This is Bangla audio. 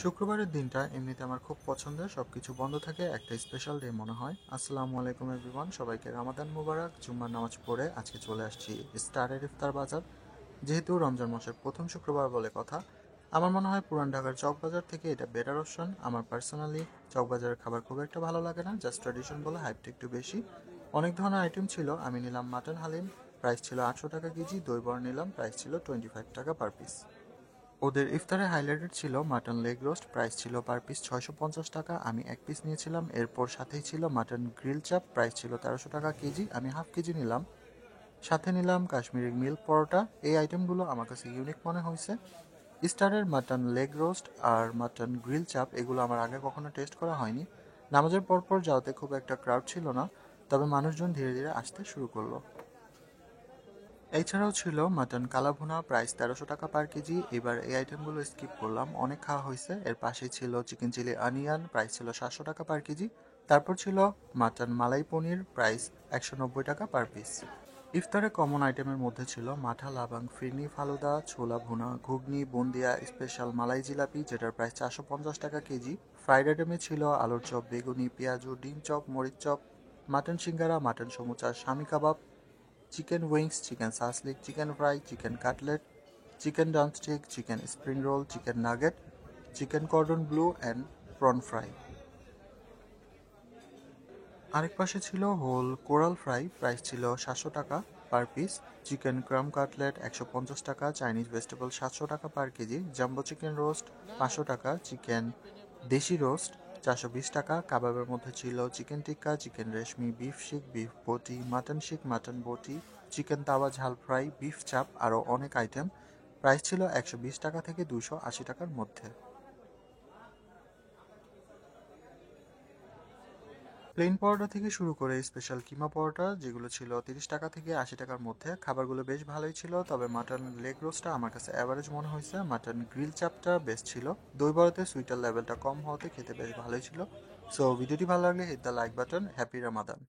শুক্রবারের দিনটা এমনিতে আমার খুব পছন্দের, সবকিছু বন্ধ থাকে, একটা স্পেশাল ডে মনে হয়। আসসালামু আলাইকুম এভরিওয়ান, সবাইকে রামাদান মুবারক। জুম্মার নামাজ পড়ে আজকে চলে আসছি স্টারের ইফতার বাজার। যেহেতু রমজান মাসের প্রথম শুক্রবার বলে কথা, আমার মনে হয় পুরান ঢাকার চকবাজার থেকে এটা বেটার অপশন। আমার পার্সোনালি চকবাজারের খাবার খুব একটা ভালো লাগে না, জাস্ট ট্র্যাডিশন বলে হাইপটা একটু বেশি। অনেক ধরনের আইটেম ছিল, আমি নিলাম মাটন হালিম, প্রাইস ছিল 800 টাকা কেজি। দই বড় নিলাম, প্রাইস ছিল 25 টাকা পার পিস। ওদের ইফতারে হাইলাইটেড ছিল মাটন লেগ রোস্ট, প্রাইস ছিল পার পিস 650 টাকা। আমি এক পিস নিয়েছিলাম। এরপর সাথেই ছিল মাটন গ্রিল চাপ, প্রাইস ছিল 1300 টাকা কেজি। আমি হাফ কেজি নিলাম। সাথে নিলাম কাশ্মীরি মিল্ক পরোটা। এই আইটেমগুলো আমার কাছে ইউনিক মনে হয়েছে। স্টারের মাটন লেগ রোস্ট আর মাটন গ্রিল চাপ এগুলো আমার আগে কখনো টেস্ট করা হয়নি। নামাজের পরপর যাওয়াতে খুব একটা ক্রাউড ছিল না, তবে মানুষজন ধীরে ধীরে আসতে শুরু করলো। এছাড়াও ছিল মাটন কালাভুনা, প্রাইস 1300 টাকা পার কেজি। এবার এই আইটেমগুলো স্কিপ করলাম, অনেক খাওয়া হয়েছে। এর পাশেই ছিল চিকেন চিলি অনিয়ন, প্রাইস ছিল 700 টাকা পার কেজি। তারপর ছিল মাটন মালাই পনির, প্রাইস 190 টাকা পার পিস। ইফতারে কমন আইটেমের মধ্যে ছিল মাঠা লাবাং, ফিরনি ফালুদা, ছোলা ভুনা, ঘুগনি, বুন্দিয়া, স্পেশাল মালাই জিলাপি যেটার প্রাইস 450 টাকা কেজি। ফ্রাইড আইটেমে ছিল আলুর চপ, বেগুনি, পেঁয়াজু, ডিম চপ, মরিচ chop, mutton singara, mutton samosa, Shami kebab, chicken wings, chicken shashlik, chicken fry, chicken cutlet, chicken drumstick, chicken spring roll, chicken nugget, chicken cordon blue and prawn fry. আরেক পাশে ছিল হোল কোরাল ফ্রাই, প্রাইস ছিল 700 টাকা পার পিস। চিকেন ক্রাম কাটলেট 150 টাকা, চাইনিজ ভেজিটেবল 700 টাকা পার কেজি, জাম্বো চিকেন রোস্ট 500 টাকা, চিকেন দেশি রোস্ট 420 টাকা। কাবাবের মধ্যে ছিল চিকেন টিক্কা, চিকেন রেশমি, বিফ শিক, বিফ বটি, মাটন শিক, মাটন বটি, চিকেন তাওয়া ঝাল ফ্রাই, বিফ চাপ, আরও অনেক আইটেম। প্রাইস ছিল 120 টাকা থেকে 280 টাকার মধ্যে। প্লেন পরোটা থেকে শুরু করে স্পেশাল কিমা পরোটা যেগুলো ছিল 30 টাকা থেকে 80 টাকার মধ্যে। খাবারগুলো বেশ ভালোই ছিল, তবে মাটন লেগ রোস্টটা আমার কাছে অ্যাভারেজ মনে হয়েছে। মাটন গ্রিল চাপটা বেস্ট ছিল। দই বড়াতে সুইটার লেভেলটা কম হওয়াতে খেতে বেশ ভালোই ছিল। সো ভিডিওটি ভালো লাগলে hit the like button. Happy Ramadan.